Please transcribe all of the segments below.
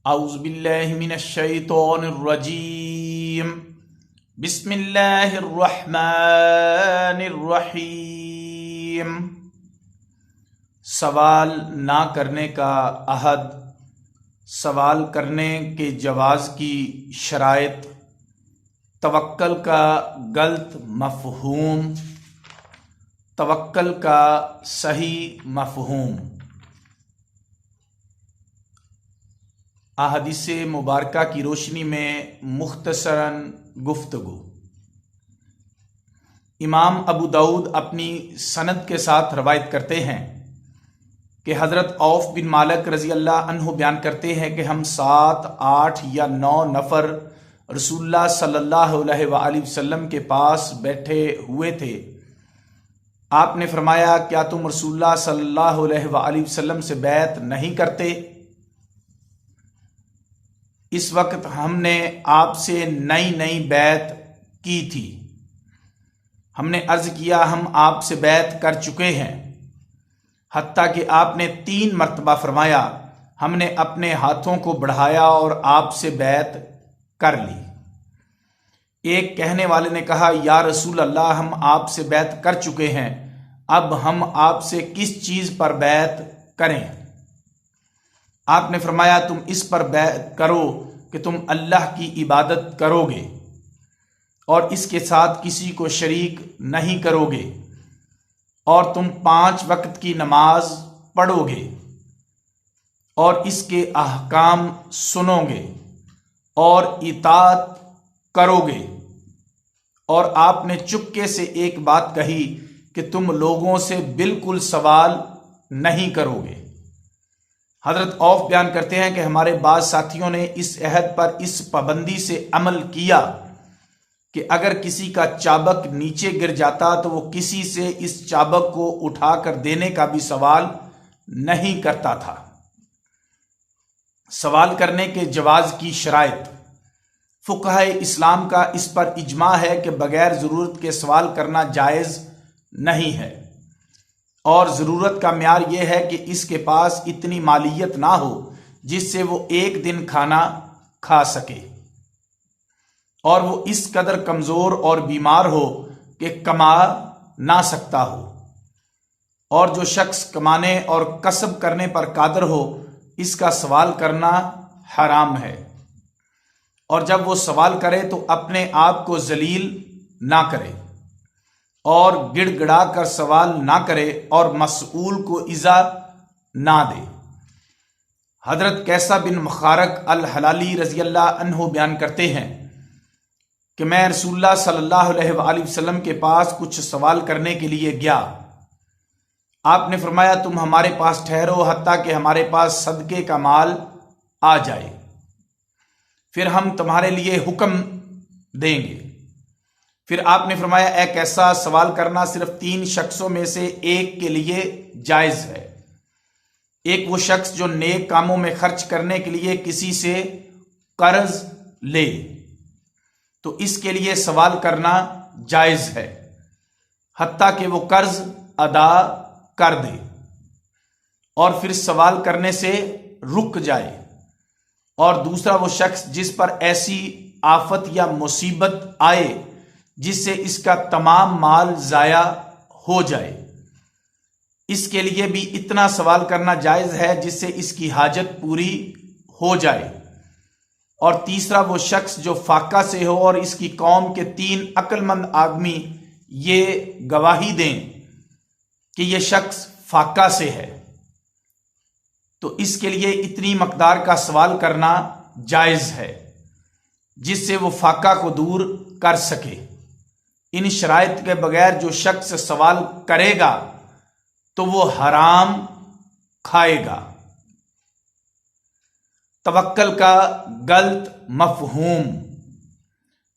اعوذ باللہ من الشیطان الرجیم بسم اللہ الرحمن الرحیم۔ سوال نہ کرنے کا عہد، سوال کرنے کے جواز کی شرائط، توکل کا غلط مفہوم، توکل کا صحیح مفہوم۔ احادیث مبارکہ کی روشنی میں مختصراً گفتگو۔ امام ابو داؤد اپنی سند کے ساتھ روایت کرتے ہیں کہ حضرت عوف بن مالک رضی اللہ عنہ بیان کرتے ہیں کہ ہم 7، 8 یا 9 نفر رسول اللہ صلی اللہ علیہ وآلہ وسلم کے پاس بیٹھے ہوئے تھے۔ آپ نے فرمایا، کیا تم رسول اللہ صلی اللہ علیہ وآلہ وسلم سے بیعت نہیں کرتے؟ اس وقت ہم نے آپ سے نئی بیعت کی تھی۔ ہم نے عرض کیا، ہم آپ سے بیعت کر چکے ہیں، حتیٰ کہ آپ نے 3 مرتبہ فرمایا، ہم نے اپنے ہاتھوں کو بڑھایا اور آپ سے بیعت کر لی۔ ایک کہنے والے نے کہا، یا رسول اللہ، ہم آپ سے بیعت کر چکے ہیں، اب ہم آپ سے کس چیز پر بیعت کریں؟ آپ نے فرمایا، تم اس پر بیعت کرو کہ تم اللہ کی عبادت کرو گے اور اس کے ساتھ کسی کو شریک نہیں کرو گے، اور تم 5 وقت کی نماز پڑھو گے اور اس کے احکام سنو گے اور اطاعت کرو گے۔ اور آپ نے چپکے سے ایک بات کہی کہ تم لوگوں سے بالکل سوال نہیں کرو گے۔ حضرت عوف بیان کرتے ہیں کہ ہمارے بعض ساتھیوں نے اس عہد پر اس پابندی سے عمل کیا کہ اگر کسی کا چابک نیچے گر جاتا تو وہ کسی سے اس چابک کو اٹھا کر دینے کا بھی سوال نہیں کرتا تھا۔ سوال کرنے کے جواز کی شرائط۔ فقہائے اسلام کا اس پر اجماع ہے کہ بغیر ضرورت کے سوال کرنا جائز نہیں ہے، اور ضرورت کا معیار یہ ہے کہ اس کے پاس اتنی مالیت نہ ہو جس سے وہ ایک دن کھانا کھا سکے، اور وہ اس قدر کمزور اور بیمار ہو کہ کما نہ سکتا ہو، اور جو شخص کمانے اور کسب کرنے پر قادر ہو اس کا سوال کرنا حرام ہے۔ اور جب وہ سوال کرے تو اپنے آپ کو ذلیل نہ کرے اور گڑ گڑا کر سوال نہ کرے اور مسئول کو ایذا نہ دے۔ حضرت کیسا بن مخارق الحلالی رضی اللہ عنہ بیان کرتے ہیں کہ میں رسول اللہ صلی اللہ علیہ وآلہ وسلم کے پاس کچھ سوال کرنے کے لیے گیا۔ آپ نے فرمایا، تم ہمارے پاس ٹھہرو حتیٰ کہ ہمارے پاس صدقے کا مال آ جائے، پھر ہم تمہارے لیے حکم دیں گے۔ پھر آپ نے فرمایا، ایک ایسا سوال کرنا صرف 3 شخصوں میں سے ایک کے لیے جائز ہے۔ ایک وہ شخص جو نیک کاموں میں خرچ کرنے کے لیے کسی سے قرض لے تو اس کے لیے سوال کرنا جائز ہے حتیٰ کہ وہ قرض ادا کر دے اور پھر سوال کرنے سے رک جائے۔ اور دوسرا وہ شخص جس پر ایسی آفت یا مصیبت آئے جس سے اس کا تمام مال ضائع ہو جائے، اس کے لیے بھی اتنا سوال کرنا جائز ہے جس سے اس کی حاجت پوری ہو جائے۔ اور تیسرا وہ شخص جو فاقہ سے ہو اور اس کی قوم کے 3 عقل مند آدمی یہ گواہی دیں کہ یہ شخص فاقہ سے ہے، تو اس کے لیے اتنی مقدار کا سوال کرنا جائز ہے جس سے وہ فاقہ کو دور کر سکے۔ ان شرائط کے بغیر جو شخص سوال کرے گا تو وہ حرام کھائے گا۔ توکل کا غلط مفہوم۔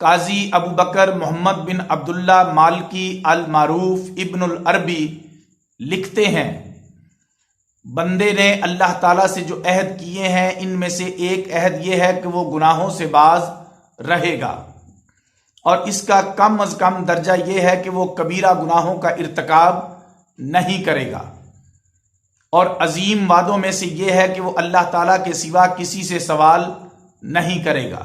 قاضی ابو بکر محمد بن عبداللہ مالکی المعروف ابن العربی لکھتے ہیں، بندے نے اللہ تعالیٰ سے جو عہد کیے ہیں ان میں سے ایک عہد یہ ہے کہ وہ گناہوں سے باز رہے گا، اور اس کا کم از کم درجہ یہ ہے کہ وہ کبیرہ گناہوں کا ارتکاب نہیں کرے گا۔ اور عظیم وعدوں میں سے یہ ہے کہ وہ اللہ تعالیٰ کے سوا کسی سے سوال نہیں کرے گا۔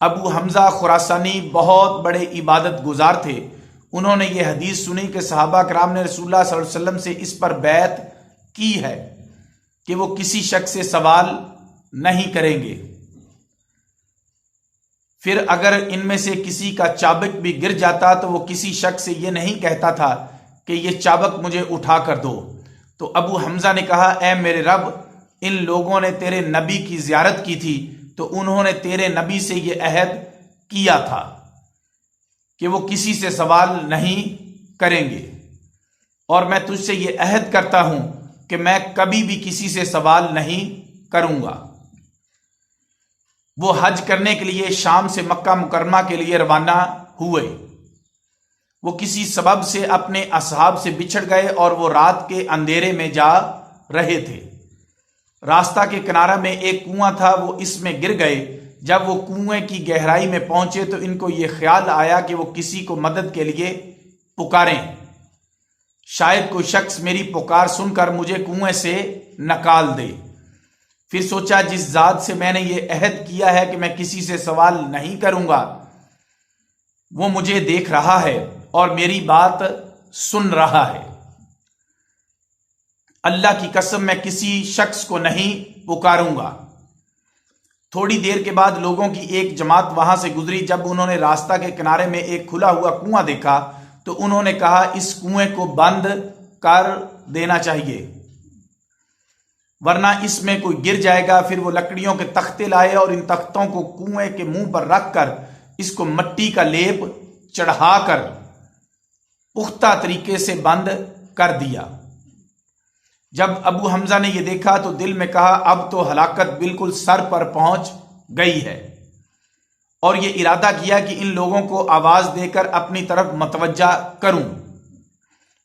ابو حمزہ خراسانی بہت بڑے عبادت گزار تھے۔ انہوں نے یہ حدیث سنی کہ صحابہ کرام نے رسول اللہ صلی اللہ علیہ وسلم سے اس پر بیعت کی ہے کہ وہ کسی شخص سے سوال نہیں کریں گے۔ پھر اگر ان میں سے کسی کا چابک بھی گر جاتا تو وہ کسی شخص سے یہ نہیں کہتا تھا کہ یہ چابک مجھے اٹھا کر دو۔ تو ابو حمزہ نے کہا، اے میرے رب، ان لوگوں نے تیرے نبی کی زیارت کی تھی تو انہوں نے تیرے نبی سے یہ عہد کیا تھا کہ وہ کسی سے سوال نہیں کریں گے، اور میں تجھ سے یہ عہد کرتا ہوں کہ میں کبھی بھی کسی سے سوال نہیں کروں گا۔ وہ حج کرنے کے لیے شام سے مکہ مکرمہ کے لیے روانہ ہوئے۔ وہ کسی سبب سے اپنے اصحاب سے بچھڑ گئے اور وہ رات کے اندھیرے میں جا رہے تھے۔ راستہ کے کنارہ میں ایک کنواں تھا، وہ اس میں گر گئے۔ جب وہ کنویں کی گہرائی میں پہنچے تو ان کو یہ خیال آیا کہ وہ کسی کو مدد کے لیے پکاریں، شاید کوئی شخص میری پکار سن کر مجھے کنویں سے نکال دے۔ پھر سوچا، جس ذات سے میں نے یہ عہد کیا ہے کہ میں کسی سے سوال نہیں کروں گا، وہ مجھے دیکھ رہا ہے اور میری بات سن رہا ہے۔ اللہ کی قسم میں کسی شخص کو نہیں پکاروں گا۔ تھوڑی دیر کے بعد لوگوں کی ایک جماعت وہاں سے گزری۔ جب انہوں نے راستہ کے کنارے میں ایک کھلا ہوا کنواں دیکھا تو انہوں نے کہا، اس کنویں کو بند کر دینا چاہیے ورنہ اس میں کوئی گر جائے گا۔ پھر وہ لکڑیوں کے تختے لائے اور ان تختوں کو کنویں کے منہ پر رکھ کر اس کو مٹی کا لیپ چڑھا کر پختہ طریقے سے بند کر دیا۔ جب ابو حمزہ نے یہ دیکھا تو دل میں کہا، اب تو ہلاکت بالکل سر پر پہنچ گئی ہے، اور یہ ارادہ کیا کہ ان لوگوں کو آواز دے کر اپنی طرف متوجہ کروں،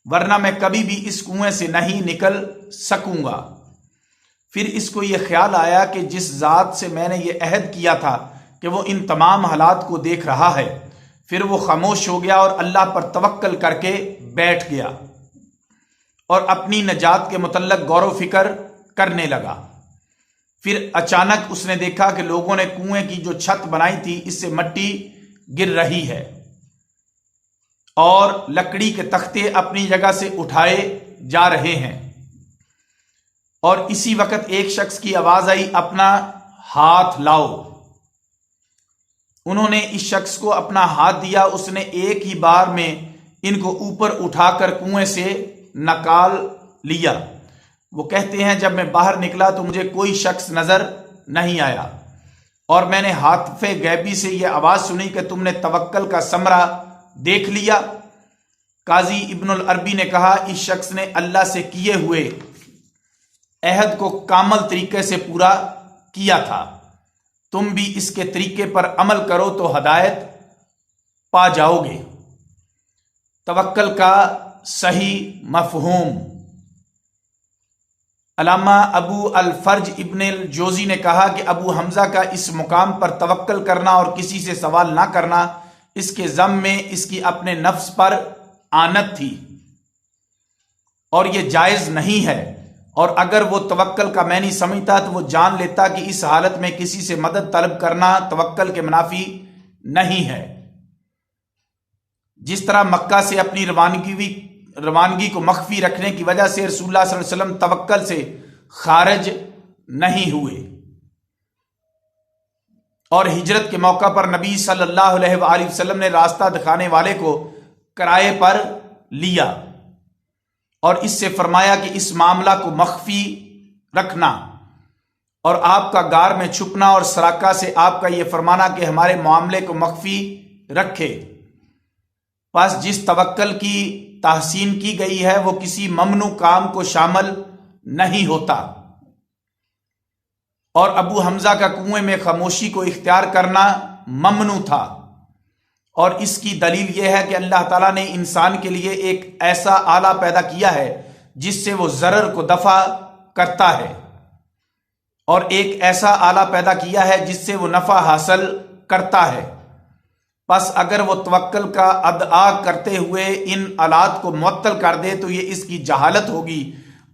ورنہ میں کبھی بھی اس کنویں سے نہیں نکل سکوں گا۔ پھر اس کو یہ خیال آیا کہ جس ذات سے میں نے یہ عہد کیا تھا کہ وہ ان تمام حالات کو دیکھ رہا ہے۔ پھر وہ خاموش ہو گیا اور اللہ پر توکل کر کے بیٹھ گیا اور اپنی نجات کے متعلق غور و فکر کرنے لگا۔ پھر اچانک اس نے دیکھا کہ لوگوں نے کنویں کی جو چھت بنائی تھی اس سے مٹی گر رہی ہے اور لکڑی کے تختے اپنی جگہ سے اٹھائے جا رہے ہیں، اور اسی وقت ایک شخص کی آواز آئی، اپنا ہاتھ لاؤ۔ انہوں نے اس شخص کو اپنا ہاتھ دیا۔ اس نے ایک ہی بار میں ان کو اوپر اٹھا کر کنویں سے نکال لیا۔ وہ کہتے ہیں، جب میں باہر نکلا تو مجھے کوئی شخص نظر نہیں آیا، اور میں نے ہاتف غیبی سے یہ آواز سنی کہ تم نے توکل کا ثمرہ دیکھ لیا۔ قاضی ابن العربی نے کہا، اس شخص نے اللہ سے کیے ہوئے عہد کو کامل طریقے سے پورا کیا تھا۔ تم بھی اس کے طریقے پر عمل کرو تو ہدایت پا جاؤ گے۔ توکل کا صحیح مفہوم۔ علامہ ابو الفرج ابن الجوزی نے کہا کہ ابو حمزہ کا اس مقام پر توکل کرنا اور کسی سے سوال نہ کرنا، اس کے ذم میں اس کی اپنے نفس پر آنت تھی، اور یہ جائز نہیں ہے، اور اگر وہ توکل کا معنی سمجھتا تو وہ جان لیتا کہ اس حالت میں کسی سے مدد طلب کرنا توکل کے منافی نہیں ہے۔ جس طرح مکہ سے اپنی روانگی کو مخفی رکھنے کی وجہ سے رسول اللہ صلی اللہ علیہ وسلم توکل سے خارج نہیں ہوئے، اور ہجرت کے موقع پر نبی صلی اللہ علیہ وآلہ وسلم نے راستہ دکھانے والے کو کرائے پر لیا اور اس سے فرمایا کہ اس معاملہ کو مخفی رکھنا، اور آپ کا غار میں چھپنا، اور سراقہ سے آپ کا یہ فرمانا کہ ہمارے معاملے کو مخفی رکھے۔ پس جس توکل کی تحسین کی گئی ہے وہ کسی ممنوع کام کو شامل نہیں ہوتا، اور ابو حمزہ کا کنویں میں خاموشی کو اختیار کرنا ممنوع تھا، اور اس کی دلیل یہ ہے کہ اللہ تعالیٰ نے انسان کے لیے ایک ایسا آلہ پیدا کیا ہے جس سے وہ ضرر کو دفع کرتا ہے، اور ایک ایسا آلہ پیدا کیا ہے جس سے وہ نفع حاصل کرتا ہے۔ پس اگر وہ توکل کا ادعا کرتے ہوئے ان آلات کو معطل کر دے تو یہ اس کی جہالت ہوگی،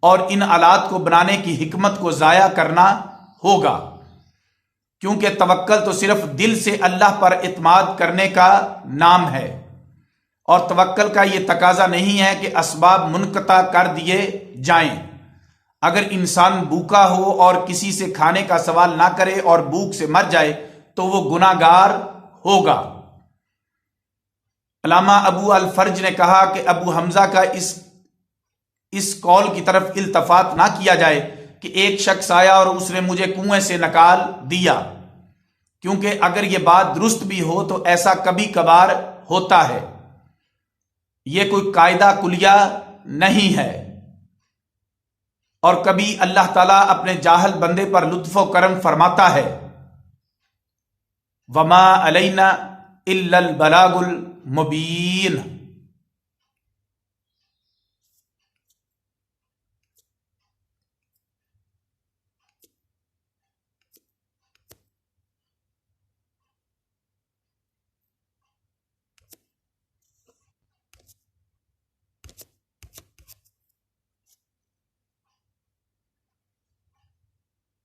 اور ان آلات کو بنانے کی حکمت کو ضائع کرنا ہوگا، کیونکہ توکل تو صرف دل سے اللہ پر اعتماد کرنے کا نام ہے، اور توکل کا یہ تقاضا نہیں ہے کہ اسباب منقطع کر دیے جائیں۔ اگر انسان بھوکا ہو اور کسی سے کھانے کا سوال نہ کرے اور بھوک سے مر جائے تو وہ گناہ گار ہوگا۔ علامہ ابو الفرج نے کہا کہ ابو حمزہ کا اس قول کی طرف التفات نہ کیا جائے کہ ایک شخص آیا اور اس نے مجھے کنویں سے نکال دیا، کیونکہ اگر یہ بات درست بھی ہو تو ایسا کبھی کبھار ہوتا ہے، یہ کوئی قاعدہ کلیہ نہیں ہے، اور کبھی اللہ تعالیٰ اپنے جاہل بندے پر لطف و کرم فرماتا ہے۔ وما علینا الا البلاغ المبین۔